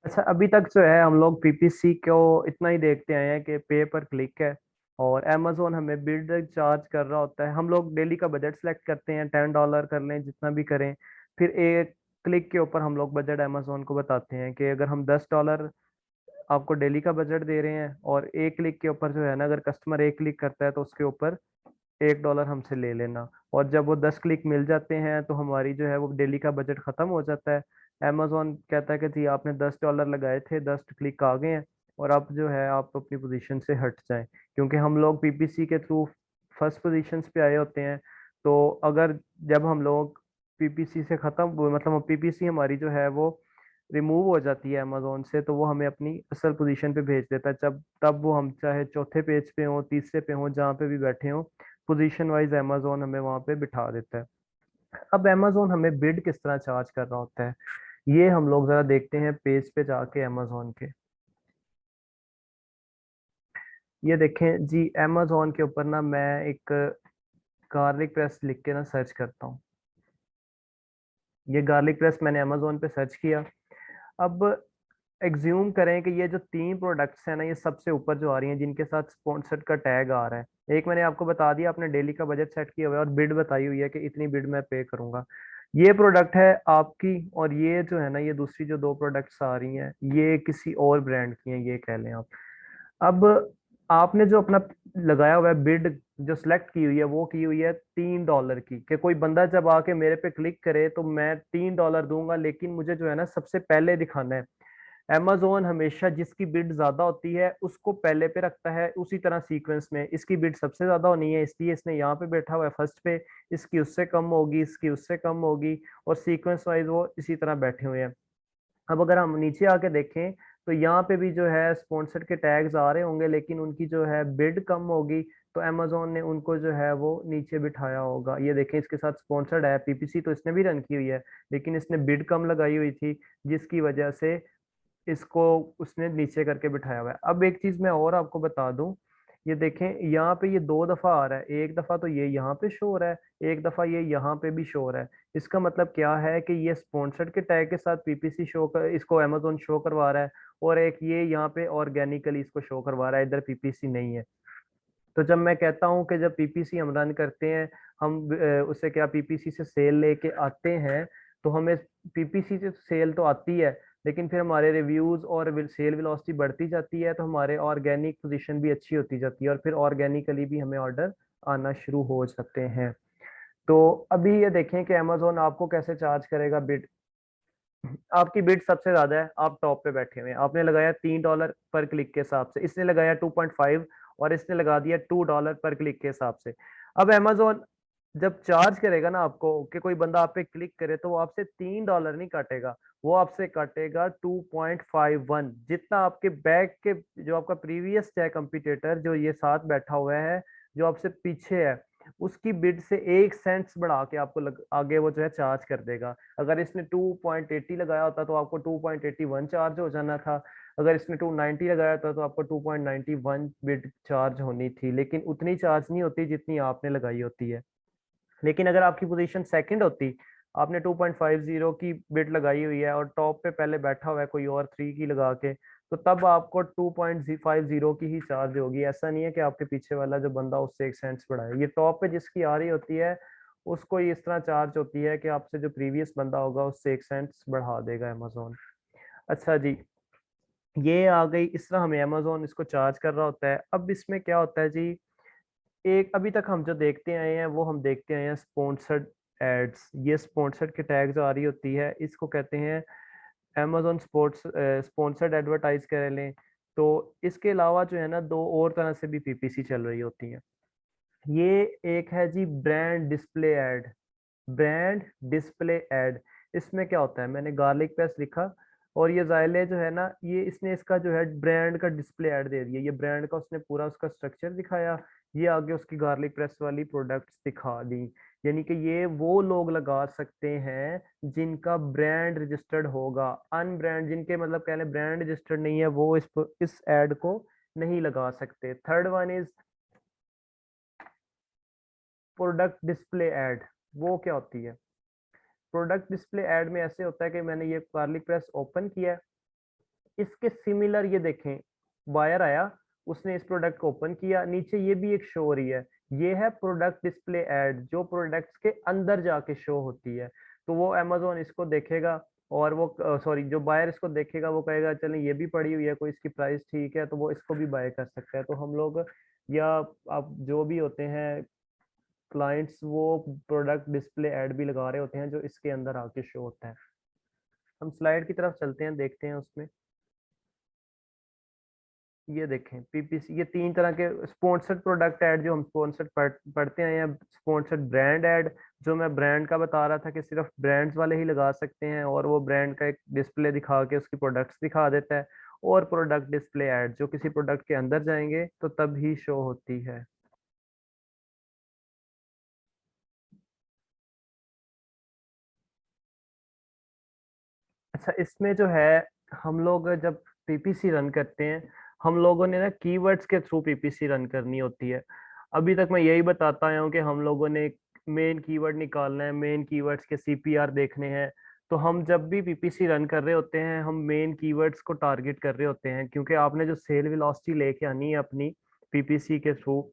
अच्छा, अभी तक जो है हम लोग पीपीसी को इतना ही देखते आए हैं कि पे पर क्लिक है। और अमेजोन हमें बिड चार्ज कर रहा होता है। हम लोग डेली का बजट सेलेक्ट करते हैं, $10 कर लें जितना भी करें। फिर एक क्लिक के ऊपर हम लोग बजट अमेजोन को बताते हैं कि अगर हम $10 आपको डेली का बजट दे रहे हैं, और एक क्लिक के ऊपर जो है ना, अगर कस्टमर एक क्लिक करता है तो उसके ऊपर $1 हमसे ले लेना। और जब वो 10 क्लिक मिल जाते हैं तो हमारी जो है वो डेली का बजट खत्म हो जाता है। अमेजोन कहता है कि जी आपने $10 लगाए थे, 10 क्लिक आ गए हैं, और अब जो है आप अपनी पोजीशन से हट जाएं। क्योंकि हम लोग पीपीसी के थ्रू फर्स्ट पोजीशंस पे आए होते हैं। तो अगर जब हम लोग पीपीसी से खत्म, मतलब पीपीसी हमारी जो है वो रिमूव हो जाती है अमेजोन से, तो वो हमें अपनी असल पोजीशन पे भेज देता है। जब तब वो हम चाहे चौथे पेज पे हो, तीसरे पे हो, जहाँ पे भी बैठे हो, पोजीशन वाइज अमेजोन हमें वहां पे बिठा देता है। अब अमेजोन हमें बिड किस तरह चार्ज कर रहा होता है, ये हम लोग जरा देखते हैं पेज पे जाके अमेजोन के। ये देखें जी, अमेजोन के ऊपर ना मैं एक गार्लिक प्रेस लिख के ना सर्च करता हूँ। ये गार्लिक प्रेस मैंने अमेजोन पे सर्च किया। अब एग्ज्यूम करें कि ये जो तीन प्रोडक्ट्स हैं ना, ये सबसे ऊपर जो आ रही हैं जिनके साथ स्पॉन्सर्ड का टैग आ रहा है। एक मैंने आपको बता दिया, आपने डेली का बजट सेट किया हुआ है और बिड बताई हुई है कि इतनी बिड मैं पे करूंगा। ये प्रोडक्ट है आपकी, और ये जो है ना, ये दूसरी जो दो प्रोडक्ट्स आ रही हैं ये किसी और ब्रांड की हैं, ये कह लें आप। अब आपने जो अपना लगाया हुआ है बिड, जो सिलेक्ट की हुई है, वो की हुई है $3 की, कि कोई बंदा जब आके मेरे पे क्लिक करे तो मैं $3 दूंगा, लेकिन मुझे जो है ना सबसे पहले दिखाना है। अमेजोन हमेशा जिसकी बिड ज्यादा होती है उसको पहले पे रखता है, उसी तरह सीक्वेंस में इसकी बिड सबसे ज्यादा होनी है, इसलिए इसने यहाँ पे बैठा हुआ है फर्स्ट पे। इसकी उससे कम होगी, इसकी उससे कम होगी, और सीक्वेंस वाइज वो इसी तरह बैठे हुए हैं। अब अगर हम नीचे आके देखें तो यहाँ पे भी जो है स्पॉन्सर्ड के टैग्स आ रहे होंगे, लेकिन उनकी जो है बिड कम होगी, तो अमेजोन ने उनको जो है वो नीचे बिठाया होगा। ये देखें, इसके साथ स्पॉन्सर्ड है, पीपीसी तो इसने भी रन की हुई है, लेकिन इसने बिड कम लगाई हुई थी, जिसकी वजह से इसको उसने नीचे करके बिठाया हुआ है। अब एक चीज मैं और आपको बता दूं, ये देखें यहाँ पे ये दो दफा आ रहा है, एक दफा तो ये यहाँ पे शो हो रहा है, एक दफा ये यहाँ पे भी शो हो रहा है। इसका मतलब क्या है कि ये स्पॉन्सर्ड के टैग के साथ पीपीसी शो कर, इसको अमेजोन शो करवा रहा है, और एक ये यहाँ पे ऑर्गेनिकली इसको शो करवा रहा है, इधर पीपीसी नहीं है। तो जब मैं कहता हूँ कि जब पीपीसी हम रन करते हैं, हम उससे क्या पीपीसी से सेल लेके आते हैं, तो हमें पीपीसी से सेल तो आती है, लेकिन फिर हमारे रिव्यूज और सेल वेलोसिटी बढ़ती जाती है, तो हमारे ऑर्गेनिक पोजीशन भी अच्छी होती जाती है, और फिर ऑर्गेनिकली भी हमें ऑर्डर आना शुरू हो जाते हैं। तो अभी ये देखें कि अमेजोन आपको कैसे चार्ज करेगा बिड। आपकी बिड सबसे ज्यादा है, आप टॉप पे बैठे हुए हैं, आपने लगाया $3 पर क्लिक के हिसाब से, इसने लगाया 2.5, और इसने लगा दिया $2 पर क्लिक के हिसाब से। अब अमेजोन जब चार्ज करेगा ना आपको, कि कोई बंदा आप पे क्लिक करे, तो वो आपसे $3 नहीं काटेगा, वो आपसे काटेगा 2.51, जितना आपके बैक के, जो आपका प्रीवियस है कंपटीटर जो ये साथ बैठा हुआ है, जो आपसे पीछे है, उसकी बिड से 1 सेंट्स बढ़ा के आपको आगे वो जो है चार्ज कर देगा। अगर इसने 2.80 लगाया होता तो आपको 2.81 चार्ज हो जाना था। अगर इसने 290 लगाया था तो आपको 2.91 बिड चार्ज होनी थी, लेकिन उतनी चार्ज नहीं होती जितनी आपने लगाई होती है। लेकिन अगर आपकी पोजीशन सेकंड होती, आपने 2.50 की बिड लगाई हुई है, और टॉप पे पहले बैठा हुआ है कोई और 3 की लगा के, तो तब आपको 2.50 की ही चार्ज होगी। ऐसा नहीं है कि आपके पीछे वाला जो बंदा उससे 1 सेंट्स बढ़ाए, ये टॉप पे जिसकी आ रही होती है उसको ही इस तरह चार्ज होती है कि आपसे जो प्रीवियस बंदा होगा उससे 1 सेंट्स बढ़ा देगा अमेजोन। अच्छा जी, ये आ गई, इस तरह हमें अमेजोन इसको चार्ज कर रहा होता है। अब इसमें क्या होता है जी, एक अभी तक हम जो देखते आए हैं वो हम देखते आए हैं स्पॉन्सर्ड एड्स। ये स्पॉन्सर्ड के टैग जो आ रही होती है इसको कहते हैं amazon स्पोर्ट्स स्पॉन्सर्ड एडवर्टाइज कर लें। तो इसके अलावा जो है ना, दो और तरह से भी पीपीसी चल रही होती है। ये एक है जी brand display ad. Brand display ad, इसमें क्या होता है, मैंने गार्लिक पेस्ट लिखा, और ये जायले जो है ना, ये इसने इसका जो है ब्रांड का डिस्प्ले ऐड दे दिया, ये ब्रांड का उसने पूरा उसका स्ट्रक्चर दिखाया, ये आगे उसकी गार्लिक प्रेस वाली प्रोडक्ट्स दिखा दी। यानी कि ये वो लोग लगा सकते हैं जिनका ब्रांड रजिस्टर्ड होगा। अनब्रांड जिनके, मतलब कह लें ब्रांड रजिस्टर्ड नहीं है, वो इस एड को नहीं लगा सकते। Third one is product display ad. वो क्या होती है, प्रोडक्ट डिस्प्ले ऐड में ऐसे होता है कि मैंने ये गार्लिक प्रेस ओपन किया है, इसके सिमिलर ये देखें, बायर आया, उसने इस प्रोडक्ट को ओपन किया, नीचे ये भी एक शो हो रही है, ये है प्रोडक्ट डिस्प्ले ऐड जो प्रोडक्ट्स के अंदर जाके शो होती है। तो वो अमेज़न इसको देखेगा और वो सॉरी जो बायर इसको देखेगा वो कहेगा चलें ये भी पड़ी हुई है, कोई इसकी प्राइस ठीक है, तो वो इसको भी बाय कर सकता है। तो हम लोग या आप जो भी होते हैं क्लाइंट्स, वो प्रोडक्ट डिस्प्ले ऐड भी लगा रहे होते हैं जो इसके अंदर आके शो होता है। हम स्लाइड की तरफ चलते हैं, देखते हैं उसमें। ये देखें पीपीसी, ये 3 तरह के स्पॉन्सर्ड प्रोडक्ट ऐड जो हम स्पॉन्सर्ड पढ़ते हैं, या स्पॉन्सर्ड ब्रांड ऐड जो मैं ब्रांड का बता रहा था कि सिर्फ ब्रांड्स वाले ही लगा सकते हैं और वो ब्रांड का एक डिस्प्ले दिखा के उसकी प्रोडक्ट्स दिखा देता है। और प्रोडक्ट डिस्प्ले ऐड जो किसी प्रोडक्ट के अंदर जाएंगे तो तब ही शो होती है। अच्छा, इसमें जो है हम लोग जब पीपीसी रन करते हैं, हम लोगों ने ना कीवर्ड्स के थ्रू पीपीसी रन करनी होती है। अभी तक मैं यही बताता आया हूँ कि हम लोगों ने मेन कीवर्ड निकालना है, मेन कीवर्ड्स के सीपीआर देखने हैं। तो हम जब भी पीपीसी रन कर रहे होते हैं, हम मेन कीवर्ड्स को टारगेट कर रहे होते हैं, क्योंकि आपने जो सेल वेलोसिटी लेके आनी है अपनी पीपीसी के थ्रू,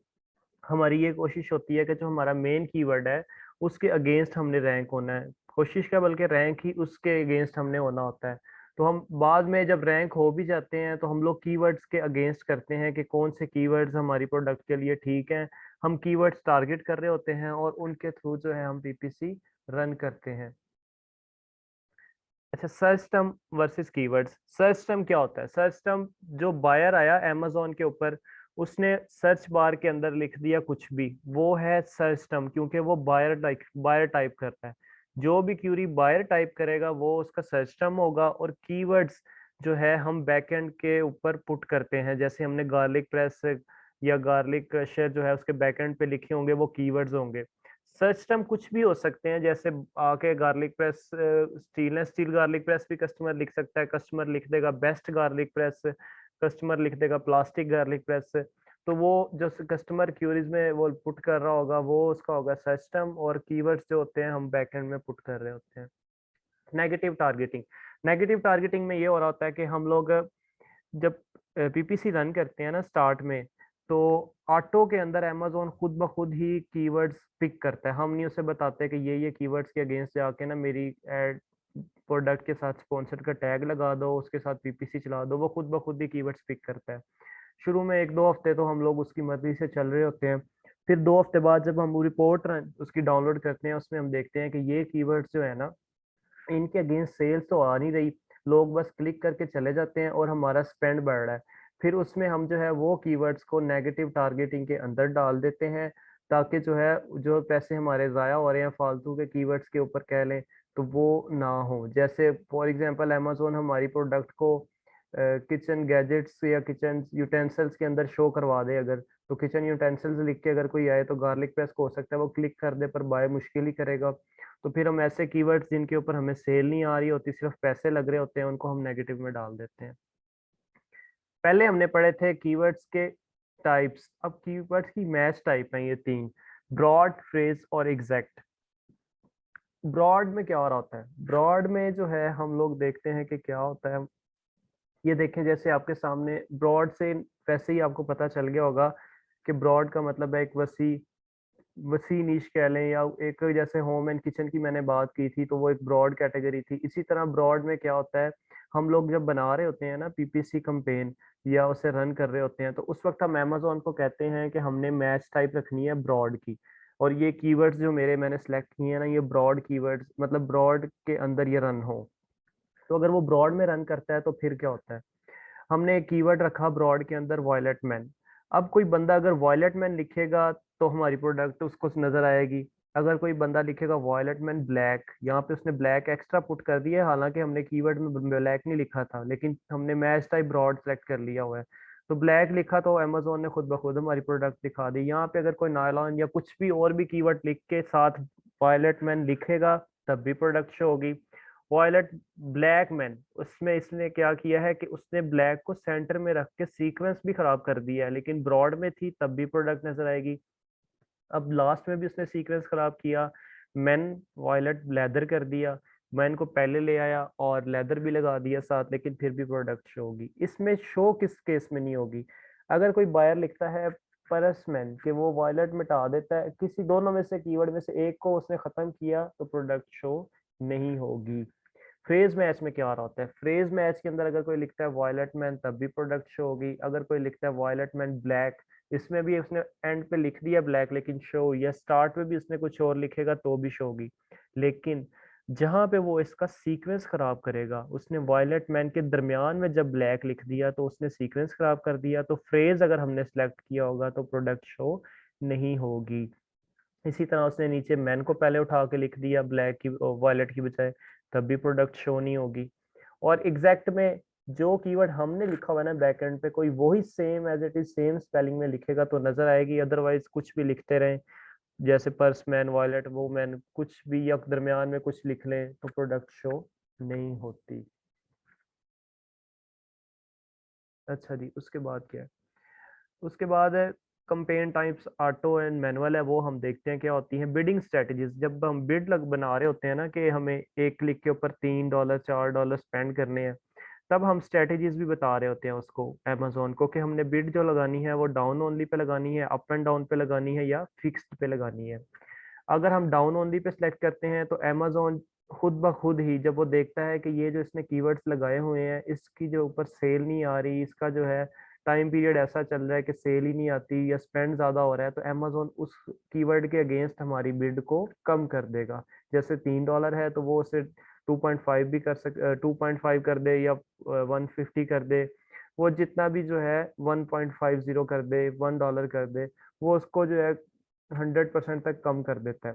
हमारी ये कोशिश होती है कि जो हमारा मेन कीवर्ड है उसके अगेंस्ट हमने रैंक होना है। कोशिश क्या, बल्कि रैंक ही उसके अगेंस्ट हमने होना होता है। तो हम बाद में जब रैंक हो भी जाते हैं तो हम लोग कीवर्ड्स के अगेंस्ट करते हैं कि कौन से कीवर्ड्स हमारी प्रोडक्ट के लिए ठीक हैं। हम कीवर्ड्स टारगेट कर रहे होते हैं और उनके थ्रू जो है हम पीपीसी रन करते हैं। अच्छा, search term versus keywords. Search term क्या होता है? सर्च टर्म, जो बायर आया अमेज़न के ऊपर, उसने सर्च बार के अंदर लिख दिया कुछ भी, वो है सर्च टर्म, क्योंकि वो बायर टाइप करता है। जो भी क्यूरी बायर टाइप करेगा वो उसका सर्च टर्म होगा। और कीवर्ड्स जो है हम बैकएंड के ऊपर पुट करते हैं, जैसे हमने गार्लिक प्रेस या गार्लिक क्रशर जो है उसके बैकएंड पे लिखे होंगे, वो कीवर्ड्स होंगे। सर्च टर्म कुछ भी हो सकते हैं, जैसे आके garlic press, stainless steel garlic press भी कस्टमर लिख सकता है, कस्टमर लिख देगा बेस्ट गार्लिक प्रेस, कस्टमर लिख देगा प्लास्टिक गार्लिक प्रेस। तो वो जो कस्टमर क्यूरीज में वो पुट कर रहा होगा वो उसका होगा सर्च टर्म, और कीवर्ड्स जो होते हैं हम बैकएंड में पुट कर रहे होते हैं। Negative targeting. नेगेटिव टारगेटिंग में ये हो रहा होता है कि हम लोग जब पीपीसी रन करते हैं ना स्टार्ट में, तो ऑटो के अंदर अमेज़न खुद ब खुद ही कीवर्ड्स पिक करता है। हम नहीं उसे बताते कि ये कीवर्ड्स के अगेंस्ट जाके ना मेरी एड प्रोडक्ट के साथ स्पॉन्सर्ड का टैग लगा दो, उसके साथ पीपीसी चला दो। वो खुद ब खुद ही कीवर्ड्स पिक करता है। शुरू में 1-2 हफ्ते तो हम लोग उसकी मर्जी से चल रहे होते हैं। फिर 2 हफ्ते बाद जब हम रिपोर्ट रन उसकी डाउनलोड करते हैं, उसमें हम देखते हैं कि ये कीवर्ड्स जो है ना, इनके अगेंस्ट सेल्स तो आ नहीं रही, लोग बस क्लिक करके चले जाते हैं और हमारा स्पेंड बढ़ रहा है। फिर उसमें हम जो है वो कीवर्ड्स को नेगेटिव टारगेटिंग के अंदर डाल देते हैं, ताकि जो है जो पैसे हमारे ज़ाया हो रहे हैं फालतू के कीवर्ड्स के ऊपर कह लें, तो वो ना हो। जैसे फॉर एग्जांपल अमेज़न हमारी प्रोडक्ट को किचन गैजेट्स या किचन यूटेंसिल्स के अंदर शो करवा दे अगर, तो किचन यूटेंसिल्स लिख के अगर कोई आए तो गार्लिक प्रेस को हो सकता है वो क्लिक कर दे पर बाय मुश्किल ही करेगा। तो फिर हम ऐसे कीवर्ड्स जिनके ऊपर हमें सेल नहीं आ रही होती, सिर्फ पैसे लग रहे होते हैं, उनको हम नेगेटिव में डाल देते हैं। पहले हमने पढ़े थे कीवर्ड्स के टाइप्स, अब कीवर्ड्स की मैच टाइप हैं ये 3: ब्रॉड, फ्रेज और एग्जैक्ट। ब्रॉड में क्या हो रहा होता है? ब्रॉड में जो है हम लोग देखते हैं कि क्या होता है। ये देखें, जैसे आपके सामने ब्रॉड से वैसे ही आपको पता चल गया होगा कि ब्रॉड का मतलब है एक वसी वसी नीश कह लें, या एक जैसे होम एंड किचन की मैंने बात की थी तो वो एक ब्रॉड कैटेगरी थी। इसी तरह ब्रॉड में क्या होता है, हम लोग जब बना रहे होते हैं ना पीपीसी कैंपेन या उसे रन कर रहे होते हैं, तो उस वक्त हम अमेज़न को कहते हैं कि हमने मैच टाइप रखनी है ब्रॉड की, और ये कीवर्ड्स जो मैंने सेलेक्ट किए हैं ना, ये ब्रॉड कीवर्ड्स मतलब ब्रॉड के अंदर ये रन हो। तो अगर वो ब्रॉड में रन करता है तो फिर क्या होता है, हमने एक कीवर्ड रखा ब्रॉड के अंदर वॉयलेट मैन। अब कोई बंदा अगर वॉयलेट मैन लिखेगा तो हमारी प्रोडक्ट उसको नजर आएगी। अगर कोई बंदा लिखेगा वॉयलेट मैन ब्लैक, यहाँ पे उसने ब्लैक एक्स्ट्रा पुट कर दिया है, हालांकि हमने कीवर्ड में ब्लैक नहीं लिखा था, लेकिन हमने मैच टाइप ब्रॉड सेलेक्ट कर लिया हुआ है। तो ब्लैक लिखा तो अमेज़न ने खुद ब खुद हमारी प्रोडक्ट दिखा दी। यहाँ पे अगर कोई नायलॉन या कुछ भी और भी कीवर्ड लिख के साथ वॉयलेट मैन लिखेगा तब भी प्रोडक्ट शो होगी। वॉयलेट ब्लैक मैन, उसमें इसने क्या किया है कि उसने ब्लैक को सेंटर में रख के सीक्वेंस भी खराब कर दिया है, लेकिन ब्रॉड में थी तब भी प्रोडक्ट नजर आएगी। अब लास्ट में भी उसने सीक्वेंस खराब किया, मैन वॉयलेट लेदर कर दिया, मैं इनको पहले ले आया और लेदर भी लगा दिया साथ, लेकिन फिर भी प्रोडक्ट शो होगी। इसमें शो किस केस में नहीं होगी? अगर कोई बायर लिखता है परसमैन कि वो वायलेट मिटा देता है, किसी दोनों में से कीवर्ड में से एक को उसने खत्म किया, तो प्रोडक्ट शो नहीं होगी। फ्रेज मैच में क्या आ रहा होता है? फ्रेज मैच के अंदर अगर कोई लिखता है वॉयलेट मैन, तब भी प्रोडक्ट शो होगी। अगर कोई लिखता है वॉयलेट मैन ब्लैक, इसमें भी उसने एंड पे लिख दिया ब्लैक लेकिन शो, या स्टार्ट में भी उसने कुछ और लिखेगा तो भी शो होगी। लेकिन जहां पे वो इसका सीक्वेंस खराब करेगा, उसने वॉयलेट मैन के दरमियान में जब ब्लैक लिख दिया तो उसने सीक्वेंस खराब कर दिया, तो फ्रेज अगर हमने सेलेक्ट किया होगा तो प्रोडक्ट शो नहीं होगी। इसी तरह उसने नीचे मैन को पहले उठा के लिख दिया ब्लैक की वॉयलेट की बजाय, तब भी प्रोडक्ट शो नहीं होगी। और एग्जैक्ट में जो कीवर्ड हमने लिखा हुआ है ना बैकएंड पे, कोई वही same as it is same spelling में लिखेगा तो नजर आएगी, अदरवाइज कुछ भी लिखते रहें, जैसे पर्स मैन, वॉयलेट, वो मैन, कुछ भी या दरमियान में कुछ लिख लें तो प्रोडक्ट शो नहीं होती। अच्छा जी, उसके बाद क्या है? उसके बाद है campaign types, auto and manual है, वो हम देखते हैं क्या होती है। बिडिंग स्ट्रेटजीज, जब हम बिड लग बना रहे होते हैं ना कि हमें एक क्लिक के ऊपर $3 $4 स्पेंड करने हैं, तब हम स्ट्रेटजीज भी बता रहे होते हैं उसको, अमेजोन को, कि हमने बिड जो लगानी है वो डाउन ओनली पे लगानी है, अप एंड डाउन पे लगानी है, या फिक्स्ड पे लगानी है। अगर हम डाउन ओनली पे सिलेक्ट करते हैं तो अमेजोन खुद ब खुद ही जब वो देखता है कि ये जो इसने कीवर्ड्स लगाए हुए हैं इसकी जो ऊपर सेल नहीं आ रही, इसका जो है टाइम पीरियड ऐसा चल रहा है कि सेल ही नहीं आती या स्पेंड ज्यादा हो रहा है, तो अमेजोन उस कीवर्ड के अगेंस्ट हमारी बिड को कम कर देगा। जैसे $3 है तो वो उसे 2.5 भी कर सक 2.5 कर दे, या 150 कर दे, वो जितना भी जो है 1.50 कर दे, $1 कर दे, वो उसको जो है 100% तक कम कर देता है।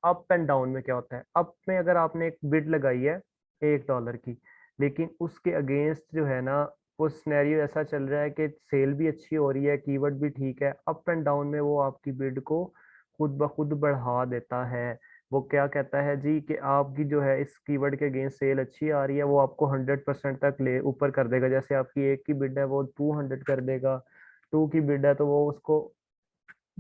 अप एंड डाउन में क्या होता है? अप में अगर आपने एक बिड लगाई है $1 की, लेकिन उसके अगेंस्ट जो है ना वो सिनेरियो ऐसा चल रहा है कि सेल भी अच्छी हो रही है, कीवर्ड भी ठीक है, अप एंड डाउन में वो आपकी बिड को खुद ब खुद बढ़ा देता है। वो क्या कहता है जी कि आपकी जो है इस कीवर्ड के अगेंस्ट सेल अच्छी आ रही है, वो आपको 100% तक ले ऊपर कर देगा। जैसे आपकी एक की बिड है वो 200 कर देगा, टू की बिड है तो वो उसको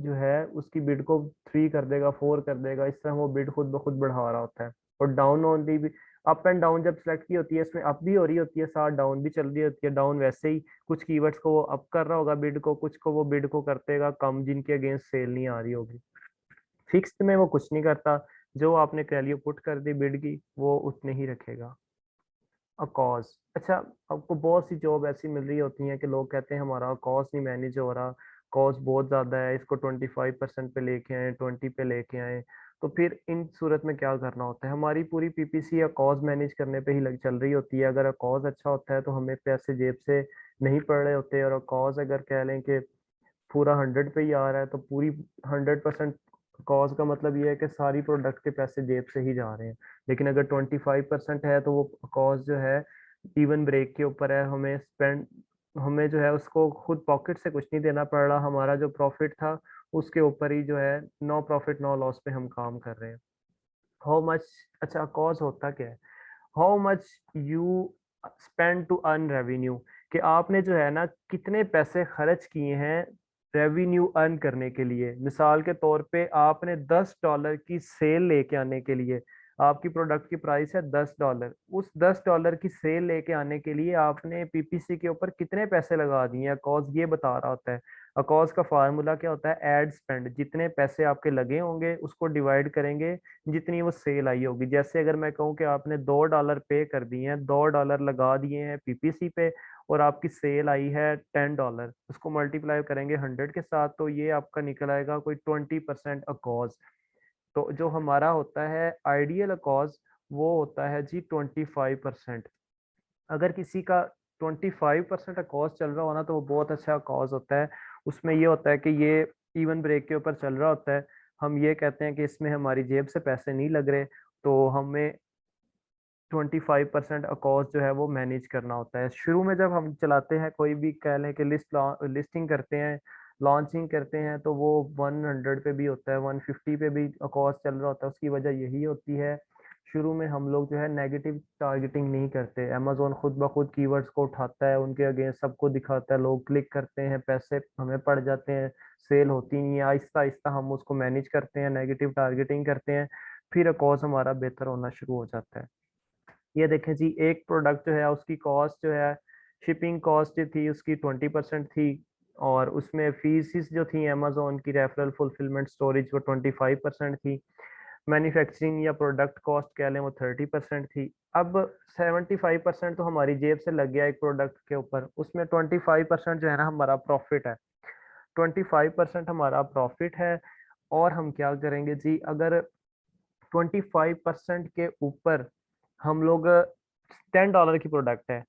जो है उसकी बिड को 3 कर देगा, 4 कर देगा, इस तरह वो बिड खुद ब खुद बढ़ा रहा होता है। और डाउन ओनली भी, अप एंड डाउन जब सेलेक्ट की होती है इसमें अप भी हो रही होती है, साथ डाउन भी चल रही होती है। डाउन वैसे ही कुछ कीवर्ड्स को वो अप कर रहा होगा बिड को, कुछ को वो बिड को कर देगा कम जिनके अगेंस्ट सेल नहीं आ रही होगी। फिक्स्ड में वो कुछ नहीं करता, जो आपने वैल्यू पुट कर दी बिड की वो उतने ही रखेगा। कॉज, अच्छा, आपको बहुत सी जॉब ऐसी मिल रही होती हैं कि लोग कहते हैं हमारा कॉज नहीं मैनेज हो रहा, कॉज बहुत ज़्यादा है, इसको 25% पे लेके आए, 20 पे लेके आए। तो फिर इन सूरत में क्या करना होता है? हमारी पूरी पीपीसी या कॉज मैनेज करने पे ही लग चल रही होती है। अगर कॉज अच्छा होता है तो हमें पैसे जेब से नहीं पड़ रहे होते, और कॉज अगर कह लें कि पूरा 100 पे ही आ रहा है तो पूरी 100% कॉज का मतलब ये है कि सारी प्रोडक्ट के पैसे जेब से ही जा रहे हैं। लेकिन अगर 25% है तो वो कॉज जो है इवन ब्रेक के ऊपर है, हमें स्पेंड, हमें जो है उसको खुद पॉकेट से कुछ नहीं देना पड़ रहा, हमारा जो प्रॉफिट था उसके ऊपर ही जो है नो प्रॉफिट नो लॉस पे हम काम कर रहे हैं। हाउ मच, अच्छा कॉज होता क्या है? How much you spend to earn revenue, कि आपने जो है ना कितने पैसे खर्च किए हैं रेवेन्यू अर्न करने के लिए। मिसाल के तौर पे आपने $10 की सेल लेके आने के लिए, आपकी प्रोडक्ट की प्राइस है $10, उस $10 की सेल लेके आने के लिए आपने पीपीसी के ऊपर कितने पैसे लगा दिए हैं, कॉज ये बता रहा होता है। कॉज का फार्मूला क्या होता है? एड स्पेंड, जितने पैसे आपके लगे होंगे उसको डिवाइड करेंगे जितनी वो सेल आई होगी। जैसे अगर मैं कहूँ कि आपने $2 पे कर दिए हैं, $2 लगा दिए हैं पीपीसी पे, और आपकी सेल आई है $10, उसको मल्टीप्लाई करेंगे 100 के साथ, तो ये आपका निकल आएगा कोई 20% अकॉज। तो जो हमारा होता है आइडियल अकॉज वो होता है जी 25%। अगर किसी का 25% अकॉज चल रहा हो ना तो वो बहुत अच्छा अकॉज होता है। उसमें ये होता है कि ये इवन ब्रेक के ऊपर चल रहा होता है, हम ये कहते हैं कि इसमें हमारी जेब से पैसे नहीं लग रहे, तो हमें 25% अकॉस्ट जो है वो मैनेज करना होता है। शुरू में जब हम चलाते हैं कोई भी, कह लें कि लिस्टिंग करते हैं, लॉन्चिंग करते हैं, तो वो 100 पे भी होता है, 150 पे भी अकॉस्ट चल रहा होता है। उसकी वजह यही होती है, शुरू में हम लोग जो है नेगेटिव टारगेटिंग नहीं करते। अमेजोन खुद ब खुद कीवर्ड्स को उठाता है, उनके अगेंस्ट सबको दिखाता है, लोग क्लिक करते हैं, पैसे हमें पड़ जाते हैं, सेल होती नहीं है। आहिस्ता आहिस्ता हम उसको मैनेज करते हैं, नेगेटिव टारगेटिंग करते हैं, फिर अकॉज हमारा बेहतर होना शुरू हो जाता है। ये देखें जी, एक प्रोडक्ट जो है उसकी कॉस्ट जो है, शिपिंग कॉस्ट जो थी उसकी 20% थी, और उसमें फीसिस जो थी अमेजोन की, रेफरल, फुलफिलमेंट, स्टोरेज, वो 25% थी। मैन्युफैक्चरिंग या प्रोडक्ट कॉस्ट कह लें वो 30% थी। अब 75% तो हमारी जेब से लग गया एक प्रोडक्ट के ऊपर, उसमें 25% जो है ना हमारा प्रॉफिट है। 25% हमारा प्रॉफिट है। और हम क्या करेंगे जी, अगर 25% के ऊपर हम लोग, $10 की प्रोडक्ट है,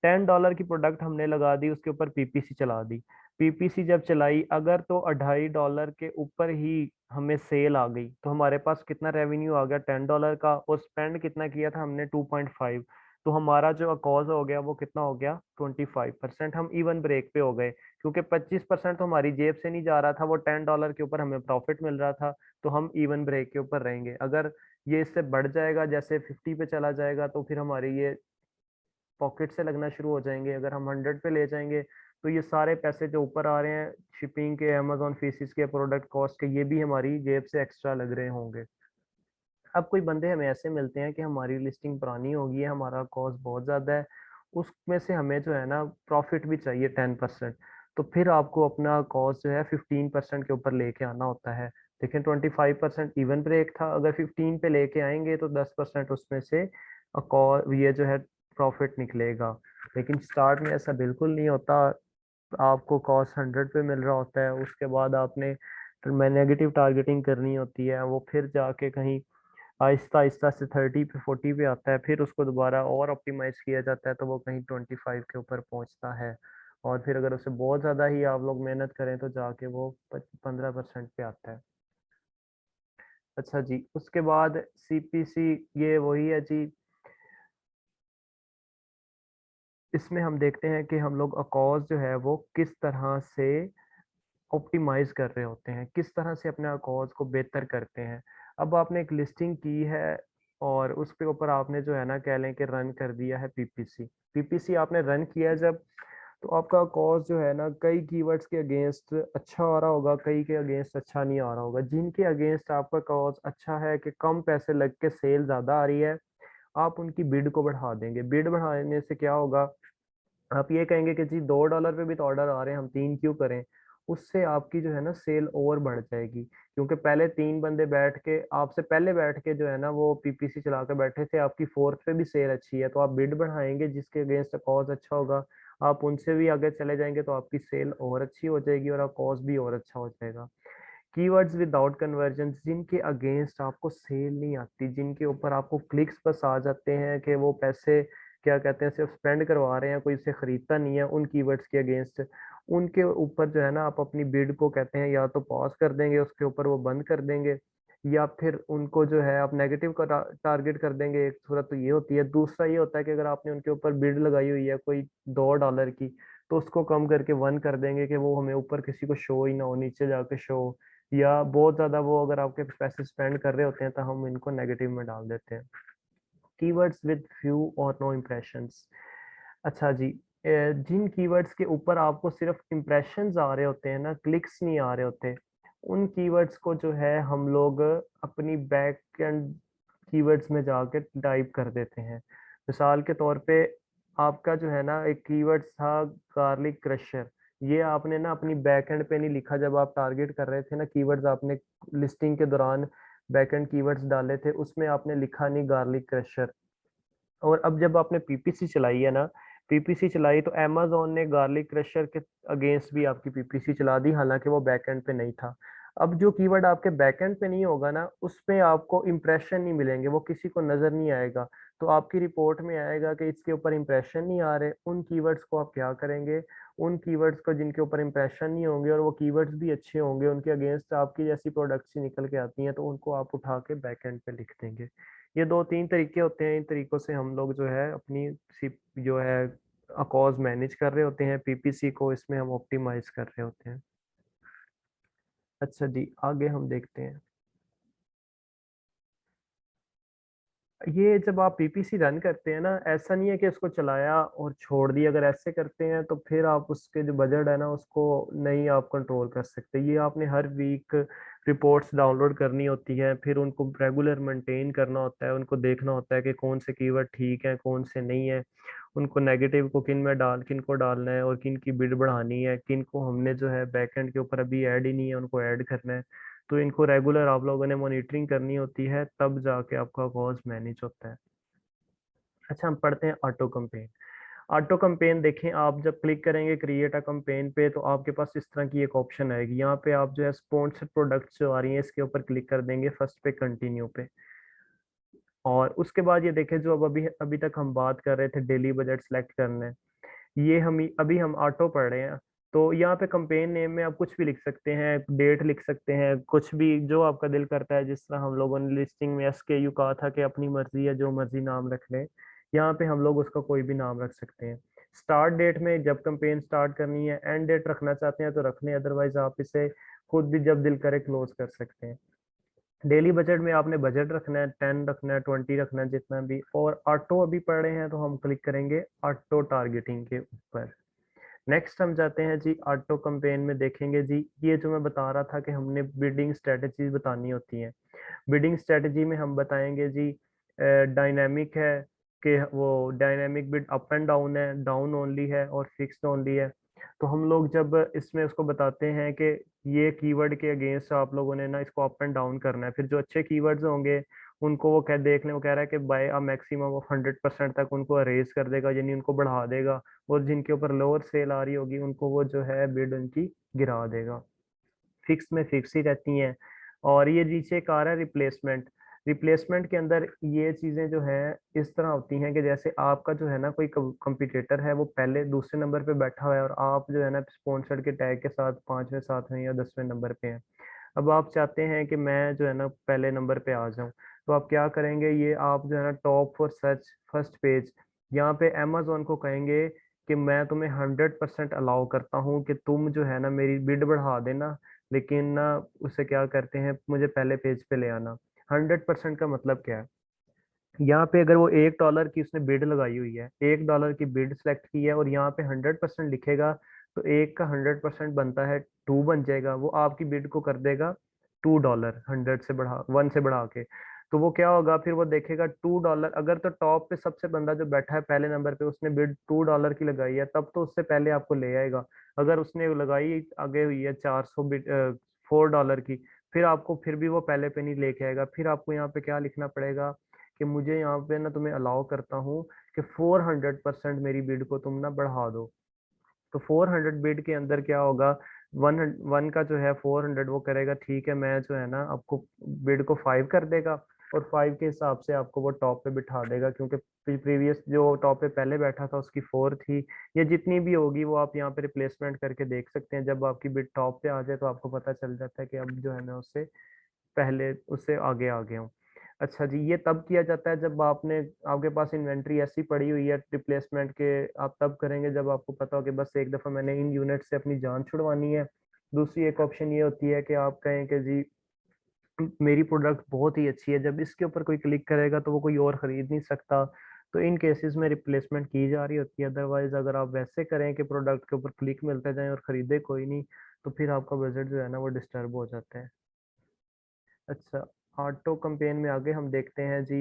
$10 की प्रोडक्ट हमने लगा दी, उसके ऊपर पीपीसी चला दी। पीपीसी जब चलाई, अगर तो $2.5 के ऊपर ही हमें सेल आ गई, तो हमारे पास कितना रेवेन्यू आ गया $10 का, और स्पेंड कितना किया था हमने 2.5। तो हमारा जो कॉज हो गया वो कितना हो गया, 25%। हम इवन ब्रेक पे हो गए, क्योंकि 25% तो हमारी जेब से नहीं जा रहा था, वो $10 के ऊपर हमें प्रॉफिट मिल रहा था। तो हम इवन ब्रेक के ऊपर रहेंगे। अगर ये इससे बढ़ जाएगा, जैसे 50 पे चला जाएगा, तो फिर हमारी ये पॉकेट से लगना शुरू हो जाएंगे। अगर हम 100 पे ले जाएंगे, तो ये सारे पैसे जो ऊपर आ रहे हैं शिपिंग के, अमेजोन फीसिस के, प्रोडक्ट कॉस्ट के, ये भी हमारी जेब से एक्स्ट्रा लग रहे होंगे। अब कोई बंदे हमें ऐसे मिलते हैं कि हमारी लिस्टिंग पुरानी हो गई है, हमारा कॉस्ट बहुत ज़्यादा है, उसमें से हमें जो है ना प्रॉफिट भी चाहिए 10%। तो फिर आपको अपना कॉस्ट जो है 15% के ऊपर लेके आना होता है। देखें, 25% इवन ब्रेक था, अगर 15 पे लेके आएंगे तो 10% उसमें से ये जो है प्रॉफिट निकलेगा। लेकिन स्टार्ट में ऐसा बिल्कुल नहीं होता। आपको कॉस्ट 100 पे मिल रहा होता है, उसके बाद आपने मैं नेगेटिव टारगेटिंग करनी होती है, वो फिर जाके कहीं आहिस्ता आहिस्ता से 30 पे 40 पे आता है, फिर उसको दोबारा और ऑप्टिमाइज किया जाता है, तो वो कहीं 25 के ऊपर पहुंचता है। और फिर अगर उसे बहुत ज़्यादा ही आप लोग मेहनत करें तो जाके वो 15% पे आता है। अच्छा जी, उसके बाद सीपीसी, ये वही है जी। इसमें हम देखते हैं कि हम लोग अकॉज जो है वो किस तरह से ऑप्टिमाइज कर रहे होते हैं, किस तरह से अपने अकाउंट्स को बेहतर करते हैं। अब आपने एक लिस्टिंग की है, और उसके ऊपर आपने जो है ना कह लें कि रन कर दिया है पीपीसी। पीपीसी आपने रन किया जब, तो आपका कॉस्ट जो है ना कई कीवर्ड्स के अगेंस्ट अच्छा आ रहा होगा, कई के अगेंस्ट अच्छा नहीं आ रहा होगा। जिनके अगेंस्ट आपका कॉस्ट अच्छा है कि कम पैसे लग के सेल ज़्यादा आ रही है, आप उनकी बिड को बढ़ा देंगे। बिड बढ़ाने से क्या होगा, आप ये कहेंगे कि जी $2 पे भी तो ऑर्डर आ रहे हैं, हम 3 क्यों करें। उससे आपकी जो है ना सेल और बढ़ जाएगी, क्योंकि पहले 3 बंदे बैठ के, आपसे पहले बैठ के जो है ना वो पीपीसी चला के बैठे थे, आपकी 4th पे भी सेल अच्छी है, तो आप बिड बढ़ाएंगे, जिसके अगेंस्ट कॉज अच्छा होगा, आप उनसे भी आगे चले जाएंगे, तो आपकी सेल और अच्छी हो जाएगी और आप कॉज भी और अच्छा हो जाएगा। कीवर्ड्स विदाउट कन्वर्जन, जिनके अगेंस्ट आपको सेल नहीं आती, जिनके ऊपर आपको क्लिक्स बस आ जाते हैं कि वो पैसे क्या कहते हैं सिर्फ स्पेंड करवा रहे हैं, कोई इसे खरीदता नहीं है, उन कीवर्ड्स के अगेंस्ट, उनके ऊपर जो है ना आप अपनी बिड को कहते हैं या तो पॉज कर देंगे, उसके ऊपर वो बंद कर देंगे, या फिर उनको जो है आप नेगेटिव का टारगेट कर देंगे। एक सूरत तो ये होती है, दूसरा ये होता है कि अगर आपने उनके ऊपर बिड लगाई हुई है कोई $2 की, तो उसको कम करके 1 कर देंगे कि वो हमें ऊपर किसी को शो ही ना हो, नीचे जाके शो, या बहुत ज़्यादा वो अगर आपके पैसे स्पेंड कर रहे होते हैं, तो हम इनको नेगेटिव में डाल देते हैं। कीवर्ड्स विद फ्यू और नो इम्प्रेशंस। अच्छा जी, जिन कीवर्ड्स के ऊपर आपको सिर्फ इम्प्रेशंस आ रहे होते हैं ना, क्लिक्स नहीं आ रहे होते, उन कीवर्ड्स को जो है हम लोग अपनी बैक एंड कीवर्ड्स में जाके टाइप कर देते हैं। मिसाल के तौर पे, आपका जो है ना एक कीवर्ड था गार्लिक क्रशर, ये आपने ना अपनी बैक एंड पे नहीं लिखा, जब आप टारगेट कर रहे थे ना कीवर्ड्स, आपने लिस्टिंग के दौरान बैक एंड कीवर्ड्स डाले थे, उसमें आपने लिखा नहीं गार्लिक क्रशर। और अब जब आपने पीपीसी चलाई है ना, पीपीसी चलाई तो अमेज़न ने गार्लिक क्रशर के अगेंस्ट भी आपकी पीपीसी चला दी, हालाँकि वो बैकएंड पे नहीं था। अब जो कीवर्ड आपके बैकएंड पे नहीं होगा ना, उसमें आपको इंप्रेशन नहीं मिलेंगे, वो किसी को नज़र नहीं आएगा। तो आपकी रिपोर्ट में आएगा कि इसके ऊपर इंप्रेशन नहीं आ रहे, उन कीवर्ड्स को आप क्या करेंगे, उन कीवर्ड्स को जिनके ऊपर इंप्रेशन नहीं होंगे और वो कीवर्ड्स भी अच्छे होंगे, उनके अगेंस्ट आपकी जैसी प्रोडक्ट्स ही निकल के आती हैं, तो उनको आप उठा के बैकएंड पे लिख देंगे। ये 2-3 तरीके होते हैं, इन तरीकों से हम लोग जो है अपनी सिप जो है अकॉज़ मैनेज कर रहे होते हैं, पीपीसी को इसमें हम ऑप्टिमाइज़ कर रहे होते हैं। अच्छा जी, आगे हम देखते हैं। ये जब आप पीपीसी रन करते हैं ना, ऐसा नहीं है कि उसको चलाया और छोड़ दिया, अगर ऐसे करते हैं तो फिर आप उसके जो बजट है ना उसको नहीं आप कंट्रोल कर सकते। ये आपने हर वीक रिपोर्ट्स डाउनलोड करनी होती है, फिर उनको रेगुलर मेंटेन करना होता है, उनको देखना होता है कि कौन से कीवर्ड ठीक है कौन से नहीं है, उनको नेगेटिव को किन को डालना है और किन की बिड बढ़ानी है, किन को हमने जो है बैकएंड के ऊपर अभी ऐड ही नहीं है उनको ऐड करना है। तो इनको रेगुलर आप लोगों ने मॉनिटरिंग करनी होती है, तब जाके आपका कॉज मैनेज होता है। अच्छा, हम पढ़ते हैं ऑटो कंपेन। ऑटो कंपेन देखें, आप जब क्लिक करेंगे क्रिएट अ कंपेन पे तो आपके पास इस तरह की एक ऑप्शन आएगी। यहाँ पे आप जो है स्पॉन्सर्ड प्रोडक्ट्स जो आ रही हैं इसके ऊपर क्लिक कर देंगे, फर्स्ट पे कंटिन्यू पे। और उसके बाद ये देखें, जो अब अभी अभी तक हम बात कर रहे थे डेली बजट सेलेक्ट करने, ये हम अभी हम ऑटो पढ़ रहे हैं। तो यहाँ पे कंपेन नेम में आप कुछ भी लिख सकते हैं, डेट लिख सकते हैं, कुछ भी जो आपका दिल करता है। जिस तरह हम लोगों ने लिस्टिंग में SKU कहा था कि अपनी मर्जी है, जो मर्जी नाम रख लें, यहाँ पे हम लोग उसका कोई भी नाम रख सकते हैं। स्टार्ट डेट में जब कंपेन स्टार्ट करनी है, एंड डेट रखना चाहते हैं तो रख लें, अदरवाइज आप इसे खुद भी जब दिल करे क्लोज कर सकते हैं। डेली बजट में आपने बजट रखना है, 10 रखना है, 20 रखना है, जितना भी। और ऑटो अभी पढ़ रहे हैं तो हम क्लिक करेंगे ऑटो टारगेटिंग के ऊपर। नेक्स्ट हम जाते हैं जी ऑटो कंपेन में, देखेंगे जी ये जो मैं बता रहा था कि हमने बिडिंग स्ट्रेटजीज बतानी होती हैं। बिडिंग स्ट्रेटजी में हम बताएंगे जी डायनामिक है कि वो dynamic bid up and down है, डाउन ओनली है और फिक्स्ड ओनली है। तो हम लोग जब इसमें उसको बताते हैं कि ये कीवर्ड के अगेंस्ट आप लोगों ने ना इसको अप एंड डाउन करना है, फिर जो अच्छे कीवर्ड्स होंगे उनको वो कह देख लें, वो कह रहा है कि बाय अ मैक्सिमम ऑफ 100% तक उनको अरेज कर देगा, यानी उनको बढ़ा देगा। और जिनके ऊपर लोअर सेल आ रही होगी उनको वो जो है बिड उनकी गिरा देगा। फिक्स में फिक्स ही रहती हैं। और ये नीचे एक आ रहा है रिप्लेसमेंट। रिप्लेसमेंट के अंदर ये चीजें जो हैं इस तरह होती हैं कि जैसे आपका जो है ना कोई कंपटीटर है, वो पहले दूसरे नंबर पे बैठा हुआ है और आप जो है ना स्पॉन्सर्ड के टैग के साथ 5वें 7वें या 10वें नंबर पे हैं। अब आप चाहते हैं कि मैं जो है ना पहले नंबर पे आ जाऊं, तो आप क्या करेंगे, ये आप जो है ना top for search first page, यहाँ पे अमेजोन को कहेंगे कि मैं तुम्हें 100% अलाउ करता हूँ कि तुम जो है ना मेरी बिड बढ़ा देना, लेकिन ना उसे क्या करते हैं, मुझे पहले पेज पे ले आना। 100% का मतलब क्या है, यहाँ पे अगर वो $1 की उसने बिड लगाई हुई है, $1 की बिड सेलेक्ट की है और यहाँ पे 100% लिखेगा, तो एक का 100% बनता है 2 बन जाएगा। वो आपकी बिड को कर देगा $2, 100 से बढ़ा 1 से बढ़ा के। तो वो क्या होगा, फिर वो देखेगा $2। अगर तो टॉप पे सबसे बंदा जो बैठा है पहले नंबर पे उसने बिड $2 की लगाई है, तब तो उससे पहले आपको ले आएगा। अगर उसने लगाई आगे हुई है 400 बिड $4 की, फिर आपको फिर भी वो पहले पे नहीं लेके आएगा। फिर आपको यहाँ पे क्या लिखना पड़ेगा कि मुझे यहाँ पे ना तुम्हें अलाउ करता हूँ कि 400% मेरी बिड को तुम ना बढ़ा दो। तो 400 बिड के अंदर क्या होगा, वन वन का जो है 400 वो करेगा, ठीक है मैं जो है ना आपको बिड को 5 कर देगा, और 5 के हिसाब से आपको वो टॉप पे बिठा देगा, क्योंकि प्रीवियस जो टॉप पे पहले बैठा था उसकी 4 थी। या जितनी भी होगी वो आप यहाँ पे रिप्लेसमेंट करके देख सकते हैं। जब आपकी बिड टॉप पे आ जाए तो आपको पता चल जाता है कि अब जो है मैं उससे पहले उससे आगे आ गया हूँ। अच्छा जी, ये तब किया जाता है जब आपके पास इन्वेंट्री ऐसी पड़ी हुई है रिप्लेसमेंट के, आप तब करेंगे जब आपको पता हो कि बस एक दफा मैंने इन यूनिट से अपनी जान छुड़वानी है। दूसरी एक ऑप्शन ये होती है कि आप कहें कि जी मेरी प्रोडक्ट बहुत ही अच्छी है, जब इसके ऊपर कोई क्लिक करेगा तो वो कोई और खरीद नहीं सकता। तो इन केसेस में रिप्लेसमेंट की जा रही होती है। अदरवाइज अगर आप वैसे करें कि प्रोडक्ट के ऊपर क्लिक मिलते जाए और खरीदे कोई नहीं, तो फिर आपका बजट जो है ना वो डिस्टर्ब हो जाता है। अच्छा, ऑटो कंपेन में आगे हम देखते हैं जी,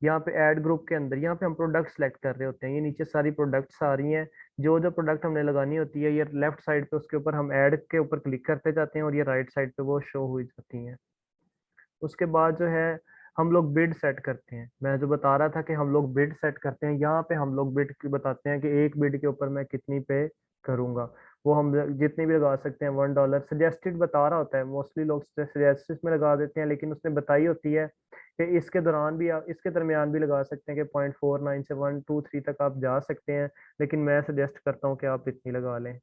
यहाँ पे ऐड ग्रुप के अंदर यहाँ पे हम प्रोडक्ट सेलेक्ट कर रहे होते हैं। ये नीचे सारी प्रोडक्ट्स आ रही हैं, जो जो प्रोडक्ट हमने लगानी होती है, ये लेफ्ट साइड पे उसके ऊपर हम ऐड के ऊपर क्लिक करते जाते हैं और ये राइट साइड पे वो शो हुई जाती हैं। उसके बाद जो है हम लोग बिड सेट करते हैं। मैं जो बता रहा था कि हम लोग बिड सेट करते हैं, यहाँ पे हम लोग बिड बताते हैं कि एक बिड के ऊपर मैं कितनी पे करूंगा। वो हम जितनी भी लगा सकते हैं, $1 सजेस्टेड बता रहा होता है, मोस्टली लोग सजेस्टेड में लगा देते हैं, लेकिन उसने बताई होती है कि इसके दौरान भी आप इसके दरमियान भी लगा सकते हैं कि 0.49 से 123 तक आप जा सकते हैं। लेकिन मैं सजेस्ट करता हूँ कि आप इतनी लगा लें।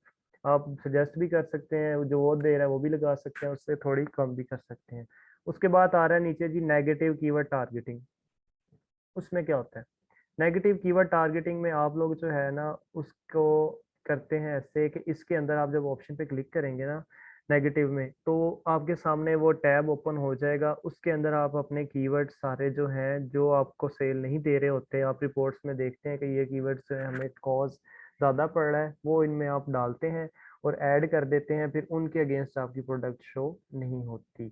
आप सजेस्ट भी कर सकते हैं, जो वो दे रहा है वो भी लगा सकते हैं, उससे थोड़ी कम भी कर सकते हैं। उसके बाद आ रहा है नीचे जी नेगेटिव कीवर्ड टारगेटिंग। उसमें क्या होता है, नेगेटिव कीवर्ड टारगेटिंग में आप लोग जो है ना उसको करते हैं ऐसे कि इसके अंदर आप जब ऑप्शन पे क्लिक करेंगे ना नेगेटिव में, तो आपके सामने वो टैब ओपन हो जाएगा। उसके अंदर आप अपने कीवर्ड सारे जो हैं, जो आपको सेल नहीं दे रहे होते, आप रिपोर्ट्स में देखते हैं कि ये कीवर्ड्स जो है हमें कॉज ज़्यादा पड़ रहा है, वो इनमें आप डालते हैं और ऐड कर देते हैं, फिर उनके अगेंस्ट आपकी प्रोडक्ट शो नहीं होती।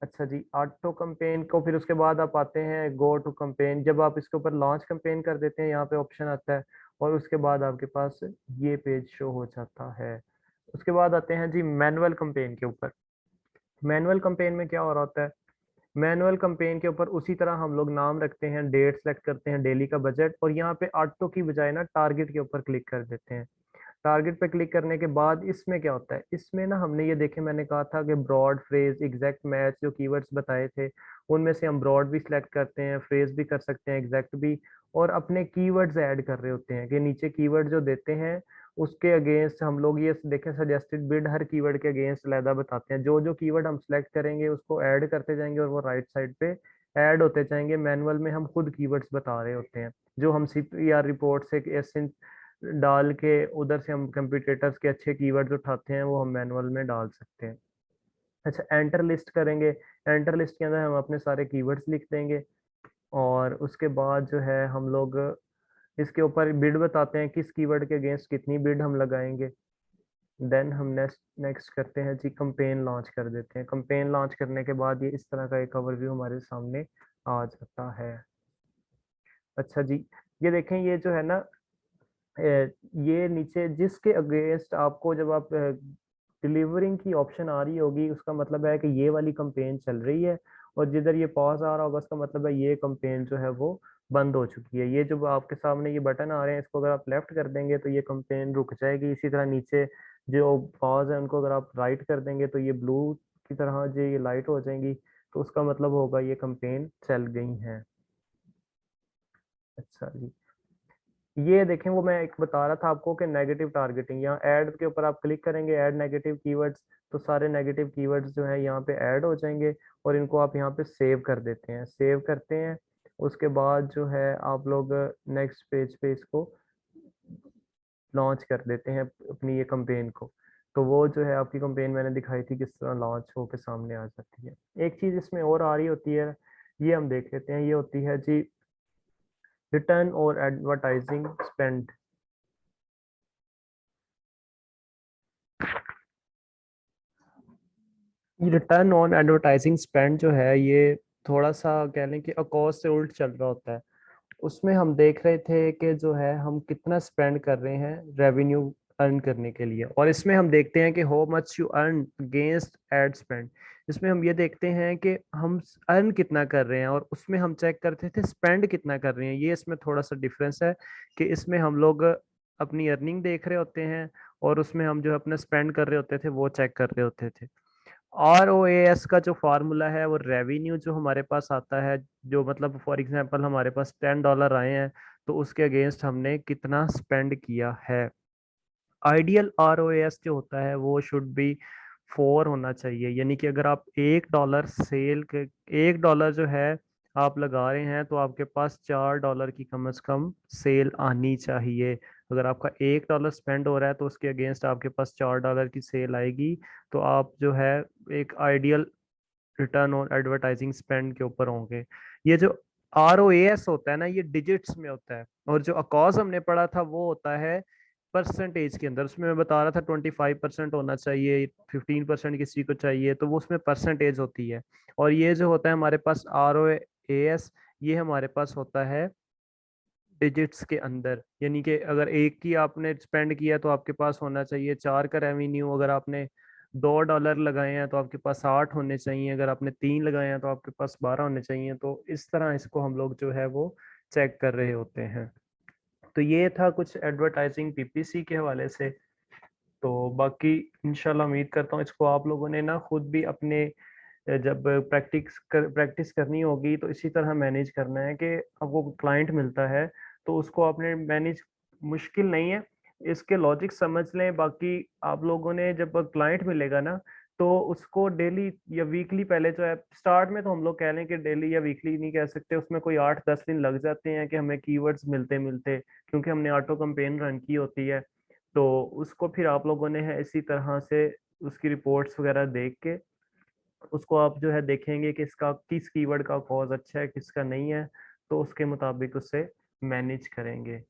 अच्छा जी, ऑटो कंपेन को फिर उसके बाद आप आते हैं गो टू कंपेन। जब आप इसके ऊपर लॉन्च कंपेन कर देते हैं, यहाँ पे ऑप्शन आता है और उसके बाद आपके पास ये पेज शो हो जाता है। उसके बाद आते हैं जी मैनुअल कंपेन के ऊपर। मैनुअल कंपेन में क्या हो रहा होता है, मैनुअल कंपेन के ऊपर उसी तरह हम लोग नाम रखते हैं, डेट सेलेक्ट करते हैं, डेली का बजट, और यहाँ पे ऑटो की बजाय ना टारगेट के ऊपर क्लिक कर देते हैं। टारगेट पे क्लिक करने के बाद इसमें क्या होता है, इसमें ना हमने ये देखे, मैंने कहा था कि ब्रॉड, फ्रेज, एग्जैक्ट मैच जो कीवर्ड्स बताए थे, उनमें से हम ब्रॉड भी सिलेक्ट करते हैं, फ्रेज भी कर सकते हैं, एग्जैक्ट भी, और अपने कीवर्ड्स ऐड कर रहे होते हैं कि नीचे कीवर्ड जो देते हैं उसके अगेंस्ट हम लोग ये देखें, सजेस्टेड बिड हर कीवर्ड के अगेंस्ट अलहदा बताते हैं। जो जो कीवर्ड हम सिलेक्ट करेंगे उसको ऐड करते जाएंगे और वो राइट साइड पे ऐड होते जाएंगे। मैनुअल में हम खुद कीवर्ड्स बता रहे होते हैं, जो हम सीपीआर रिपोर्ट से एसिन डाल के उधर से हम कंप्यूटेटर्स के अच्छे कीवर्ड्स उठाते हैं, वो हम मैनुअल में डाल सकते हैं। अच्छा, एंटर लिस्ट करेंगे। एंटर लिस्ट के अंदर हम अपने सारे कीवर्ड्स लिख देंगे और उसके बाद जो है हम लोग इसके ऊपर बिड बताते हैं, किस कीवर्ड के अगेंस्ट कितनी बिड हम लगाएंगे। देन हम नेक्स्ट नेक्स्ट करते हैं जी, कंपेन लॉन्च कर देते हैं। कंपेन लॉन्च करने के बाद ये इस तरह का एक ओवरव्यू हमारे सामने आ जाता है। अच्छा जी, ये देखें, ये जो है ना ये नीचे जिसके अगेंस्ट आपको जब आप डिलीवरिंग की ऑप्शन आ रही होगी, उसका मतलब है कि ये वाली कंपेन चल रही है, और जिधर ये पॉज आ रहा होगा उसका मतलब है ये कंपेन जो है वो बंद हो चुकी है। ये जो आपके सामने ये बटन आ रहे हैं, इसको अगर आप लेफ्ट कर देंगे तो ये कंपेन रुक जाएगी। इसी तरह नीचे जो पॉज है उनको अगर आप राइट कर देंगे तो ये ब्लू की तरह जो ये लाइट हो जाएंगी, तो उसका मतलब होगा ये कंपेन चल गई है। अच्छा जी, ये देखें, वो मैं एक बता रहा था आपको कि नेगेटिव टारगेटिंग, यहाँ ऐड के ऊपर आप क्लिक करेंगे, ऐड नेगेटिव कीवर्ड्स, तो सारे नेगेटिव कीवर्ड्स जो है यहाँ पे ऐड हो जाएंगे और इनको आप यहाँ पे सेव कर देते हैं, सेव करते हैं। उसके बाद जो है आप लोग नेक्स्ट पेज पे इसको लॉन्च कर देते हैं अपनी ये कंपेन को। तो वो जो है आपकी कंपेन मैंने दिखाई थी किस तरह लॉन्च होकर सामने आ जाती है। एक चीज इसमें और आ रही होती है, ये हम देख लेते हैं, ये होती है जी रिटर्न और एडवर्टाइजिंग स्पेंड। ये रिटर्न ऑन एडवर्टाइजिंग स्पेंड जो है, ये थोड़ा सा कह लें कि अकॉस से उल्ट चल रहा होता है। उसमें हम देख रहे थे कि जो है हम कितना स्पेंड कर रहे हैं रेवेन्यू अर्न करने के लिए, और इसमें हम देखते हैं कि how much you earn against ad spend. इसमें हम ये देखते हैं कि हम अर्न कितना कर रहे हैं, और उसमें हम चेक करते थे स्पेंड कितना कर रहे हैं। ये इसमें थोड़ा सा डिफरेंस है कि इसमें हम लोग अपनी अर्निंग देख रहे होते हैं और उसमें हम जो अपना स्पेंड कर रहे होते थे वो चेक कर रहे होते थे। ROAS का जो फार्मूला है वो रेवेन्यू जो हमारे पास आता है, जो मतलब फॉर एग्जांपल हमारे पास $10 आए हैं, तो उसके अगेंस्ट हमने कितना स्पेंड किया है। आइडियल ROAS जो होता है वो शुड बी 4 होना चाहिए, यानी कि अगर आप $1 जो है आप लगा रहे हैं, तो आपके पास $4 की कम से कम सेल आनी चाहिए। अगर आपका $1 स्पेंड हो रहा है तो उसके अगेंस्ट आपके पास $4 की सेल आएगी, तो आप जो है एक ideal return on advertising spend के ऊपर होंगे। ये जो ROAS होता है ना, ये डिजिट्स में होता है, और जो अकॉस हमने पढ़ा था वो होता है परसेंटेज के अंदर। उसमें मैं बता रहा था 25% होना चाहिए, 15% किसी को चाहिए, तो वो उसमें परसेंटेज होती है। और ये जो होता है हमारे पास ROAS, ये हमारे पास होता है डिजिट्स के अंदर, यानी कि अगर एक ही आपने स्पेंड किया तो आपके पास होना चाहिए 4 का रेवेन्यू। अगर आपने $2 लगाए हैं तो आपके पास 8 होने चाहिए, अगर आपने 3 लगाए हैं तो आपके पास 12 होने चाहिए। तो इस तरह इसको हम लोग जो है वो चेक कर रहे होते हैं। तो ये था कुछ एडवर्टाइजिंग PPC के हवाले से। तो बाकी इंशाल्लाह उम्मीद करता हूँ इसको आप लोगों ने ना खुद भी अपने जब प्रैक्टिस करनी होगी तो इसी तरह मैनेज करना है कि आपको क्लाइंट मिलता है तो उसको आपने मैनेज, मुश्किल नहीं है, इसके लॉजिक समझ लें। बाकी आप लोगों ने जब क्लाइंट मिलेगा ना, तो उसको डेली या वीकली, पहले जो है स्टार्ट में तो हम लोग कह लें कि डेली या वीकली नहीं कह सकते, उसमें कोई 8-10 दिन लग जाते हैं कि हमें कीवर्ड्स मिलते मिलते, क्योंकि हमने ऑटो कंपेन रन की होती है। तो उसको फिर आप लोगों ने है इसी तरह से उसकी रिपोर्ट्स वगैरह देख के उसको आप जो है देखेंगे कि इसका किस कीवर्ड का कॉज अच्छा है, किसका नहीं है, तो उसके मुताबिक उससे मैनेज करेंगे।